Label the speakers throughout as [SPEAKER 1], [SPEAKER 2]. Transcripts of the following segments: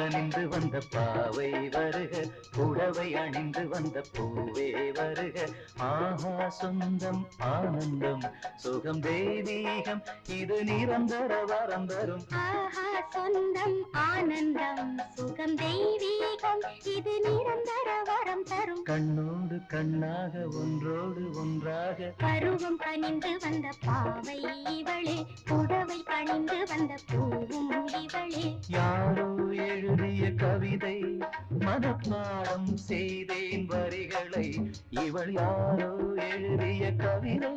[SPEAKER 1] அணிந்து வந்த பாவை வருக, புடவை அணிந்து வந்த பூவே வருக. ஆஹா சொந்தம் ஆனந்தம் சுகம் தெய்வீகம், இது நிரந்தர வரம் தரும்.
[SPEAKER 2] ஆஹா சொந்தம் ஆனந்தம் சுகம் தெய்வீகம், இது நிரந்தர வரம் தரும்.
[SPEAKER 1] கண்ணோடு கண்ணாக ஒன்றோடு ஒன்றாக
[SPEAKER 2] பருவம் கனிந்து வந்த பாவை இவளே, புடவை அணிந்து வந்த பூவும் இவளே.
[SPEAKER 1] யாரோ எழுதிய கவிதை மனப்பாடம் செய்தேன் வரிகளை, இவள் யாரோ எழுதிய கவிதை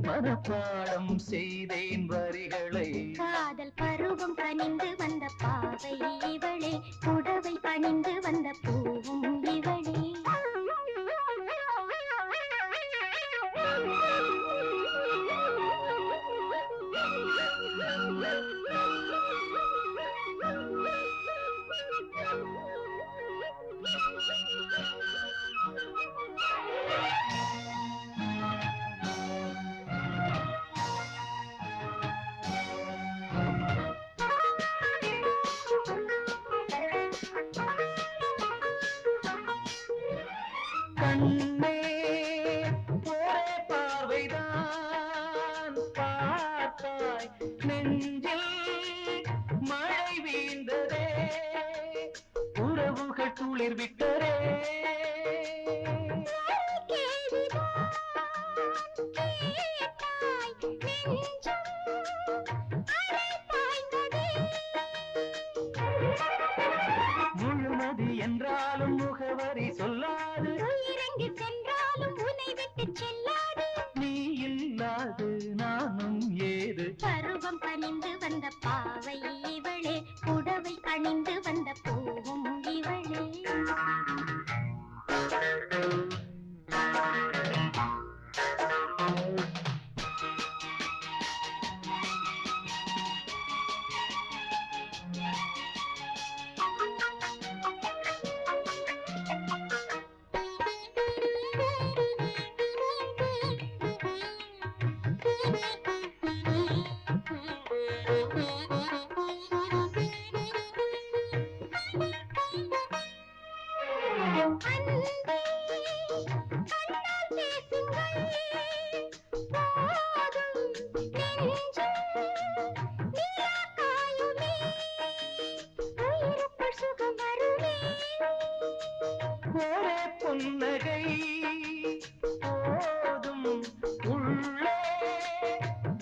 [SPEAKER 1] மனப்பாடம் செய்தேன் வரிகளை.
[SPEAKER 2] காதல் பருவம் கனிந்து வந்த பாவை இவளே, புடவை அணிந்து வந்த பூவும் இவளே.
[SPEAKER 1] கண்ணே ஒரே பார்வைதான் பார்த்தாய், நெஞ்சில் மழை வீழ்ந்ததே, உறவுகள் துளிர் விட்டரே. முழுமதி என்றாலும் முகவரி சொல்லாது,
[SPEAKER 2] இறங்கி சென்றாலும் உன்னை விட்டு செல்லாது.
[SPEAKER 1] நீ இல்லாது நானும் ஏது.
[SPEAKER 2] பருவம் கனிந்து வந்த பாவை இவளே, புடவை அணிந்து வந்த பூவும் இவளே.
[SPEAKER 1] ஒரே புன்னகை போதும், உள்ளே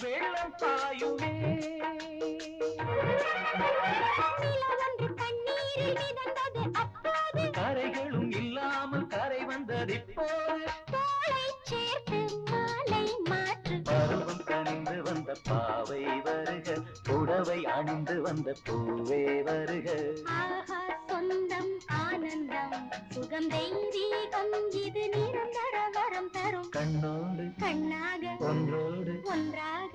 [SPEAKER 1] வெள்ளம் பாயுமே. கரைகளும் இல்லாமல் கரை வந்தது இப்போது. பருவம் கனிந்து வந்த பாவை வருக, புடவை அணிந்து வந்த பூவே வருக.
[SPEAKER 2] ஆஹா சொந்தம் ஆனந்தம் சுகம் தெய்வீகம், இது நிரந்தர வரம் தரும்.
[SPEAKER 1] கண்ணோடு
[SPEAKER 2] கண்ணாக
[SPEAKER 1] ஒன்றோடு
[SPEAKER 2] ஒன்றாக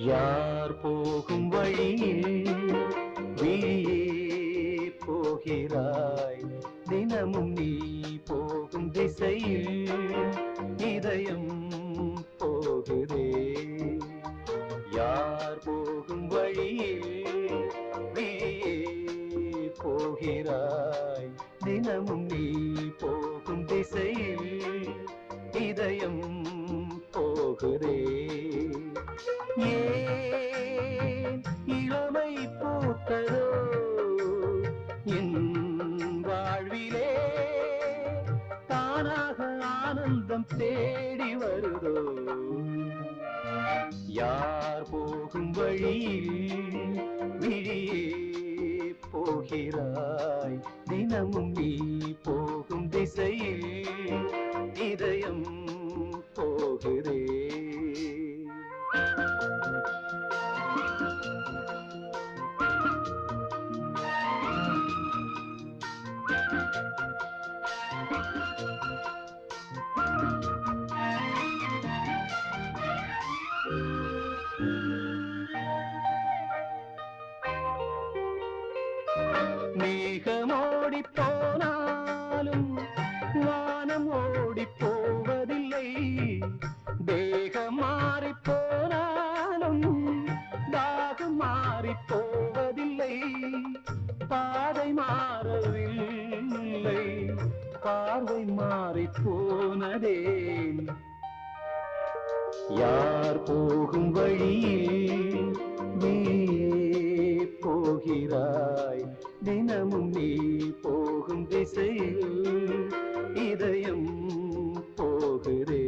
[SPEAKER 1] யார் போகும் வழியில் விழியே போகிறாய், தினமும் நீ போகும் திசையில் இதயம் போகுதே யார் போகும் வழியில் நீயே போகிறாய் தினமும் நீ போகும் திசையில் இதயம் போகுதே ஏன் இளமை பூத்ததோ என் வாழ்விலே தானாக ஆனந்தம் தேடி வருதோ யார் போகும் வழியில் விழியே போகிறாய் தினமும் நீ போகும் திசையில் இதயம் போகுதே மேகமோடி போனாலும் வானம் ஓடி போவதில்லை தேகம் மாறி போனாலும் தாகம் மாறி போவதில்லை பாதை மாறவில்லை பார்வை மாறி போனதே யார் போகும் வழியில் நீ போகிறாய் தினமும் நீ போகும் திசையில் இதயம் போகுதே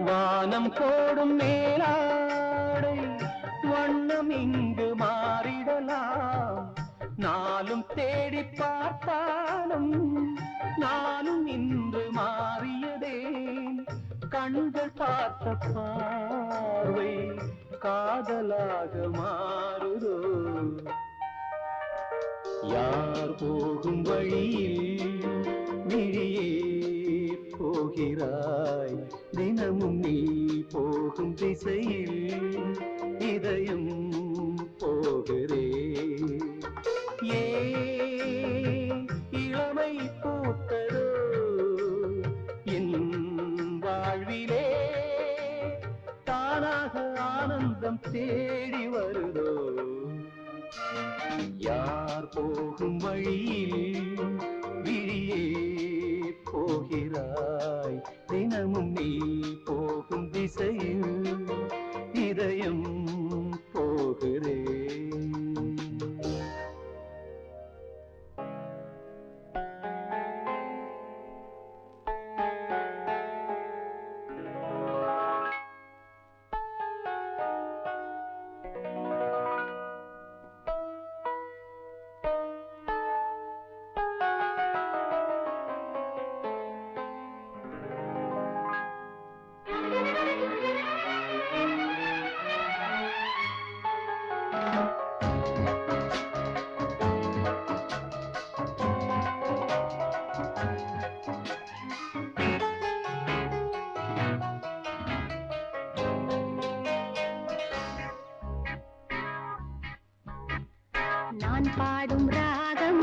[SPEAKER 1] வானம் போடும் மேலாடை வண்ணம் இங்கு மாறிடலாம் நாளும் தேடி பார்த்தாலும் நானும் இன்று மாறியதே கண்கள் பார்த்த பார்வை காதலாக மாறுதோ யார் போகும் வழியில் விழியே போகிறாய் தினமும் நீ போகும் திசையில் இதயம் போகிறே இளமை பூத்ததோ என் வாழ்விலே தானாக ஆனந்தம் தேடி வருதோ யார் போகும் வழியில் விழியே போகிறாய் தினமும் நீ போகும் திசையில் இதயம் போகிறே
[SPEAKER 2] நான் பாடும் ராகம்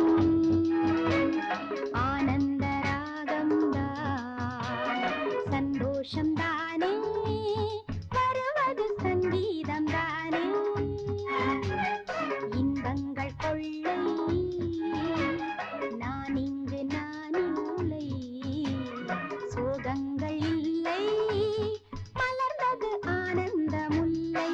[SPEAKER 2] ஆனந்த ராகம் தான் சந்தோஷம் தானே வருவது சங்கீதம் தானே இன்பங்கள் கொள்ளை நான் இங்கு நான் இல்லை சோகங்கள் இல்லை மலர்ந்தது ஆனந்த முல்லை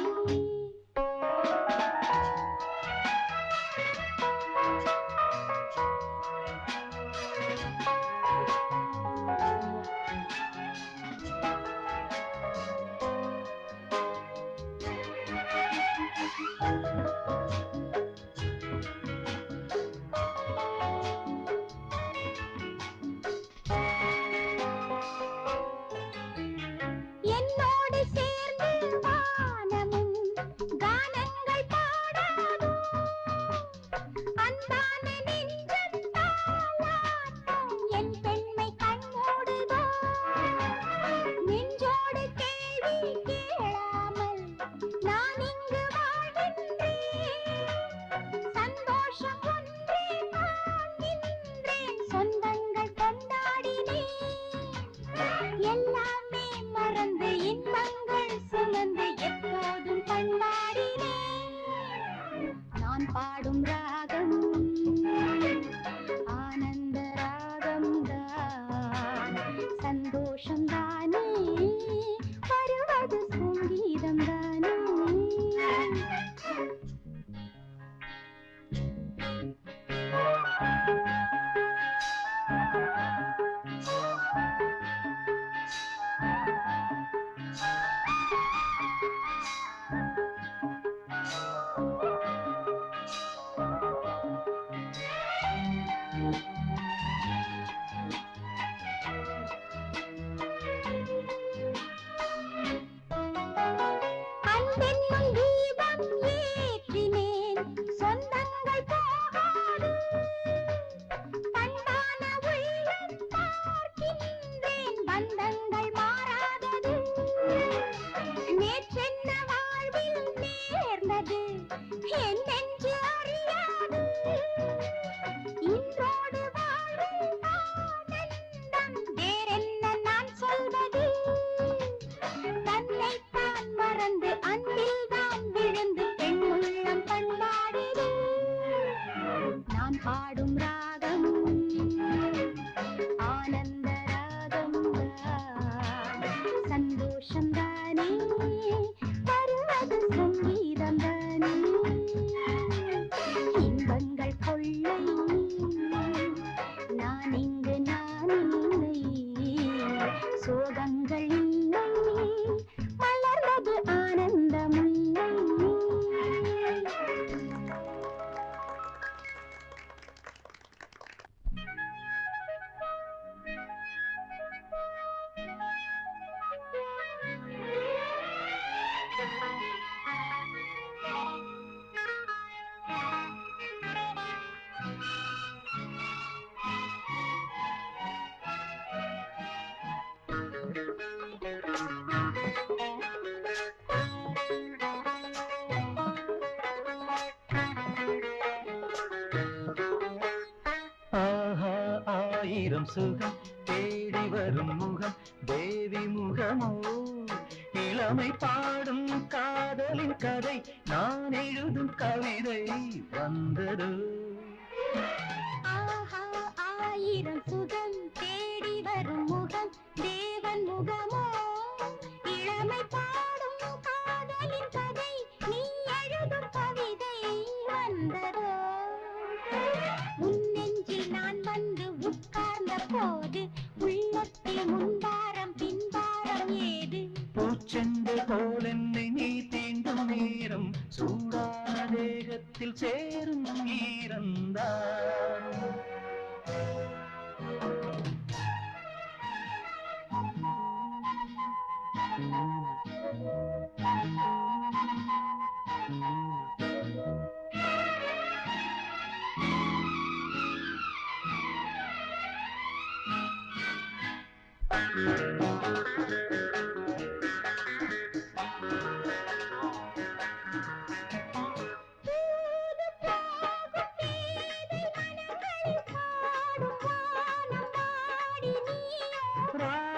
[SPEAKER 2] நான் பாடும் ராகம் ஆனந்த ராகம் சந்தோஷம் தானே வருவது சங்கீதம் தானே இன்பங்கள் கொள்ளை நான் இங்கு நான் இல்லை சோகங்கள் இல்லை மலர்வது ஆனந்தம்
[SPEAKER 1] ஆயிரம் சுகம் தேடி வரும் முகம் தேவி முகமோ இளமை பாடும் காதலின் கதை நான் எழுதும் கவிதை வந்ததோ
[SPEAKER 2] ஆயிரம் சுகம் தேடி வரும் முகம் தேவன் முகமோ இளமை பாடும் காதலின் கதை நீ எழுதும் கவிதை வந்ததோ உன் நெஞ்சில் நான் வந்து உட்கார்ந்த போது உள்ளத்தில் முன்பாரம் பின்பாரம் ஏது
[SPEAKER 1] பூச்செண்டு போல் என்னை நீ தீண்டும் நேரம் சூடான தேகத்தில் சேரும் ஈரந்தான்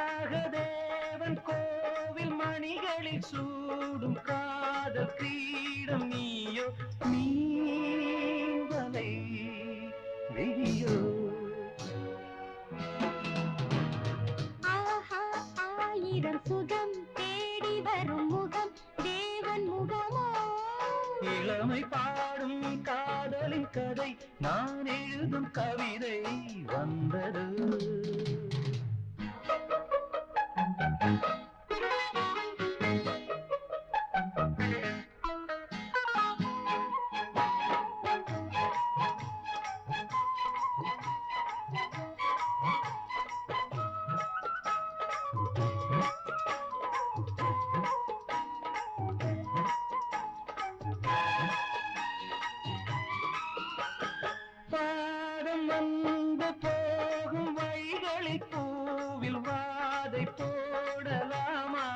[SPEAKER 1] ராகதேவன் கோவில் மணிகளில் சூடும் காதல் கிரீடம் நீயோ நீவலை விழியோ
[SPEAKER 2] ஆயிரம் சுகம் தேடி வரும் முகம் தேவன் முகமோ
[SPEAKER 1] இளமை பாடும் காதலின் கதை நான் எழுதும் கவிதை வந்தது பாதம் வந்து போகும் வழிகளில் பூவில் வாதை போடலாமா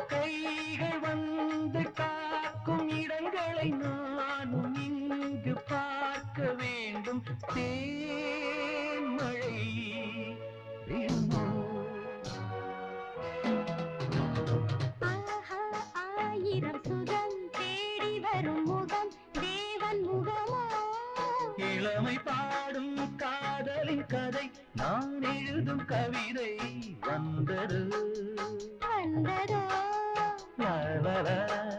[SPEAKER 1] கைகள் வந்து காக்கும் இடங்களை நானும் இங்கு பார்க்க வேண்டும் தேன்மழை விழுமோ
[SPEAKER 2] ஆயிரம் சுகம் தேடி வரும் முகம் தேவன் முகமோ
[SPEAKER 1] இளமை பாடும் காதலின் கதை நான் எழுதும் கவிதை வந்தது
[SPEAKER 2] வந்ததோ
[SPEAKER 1] லா லா லா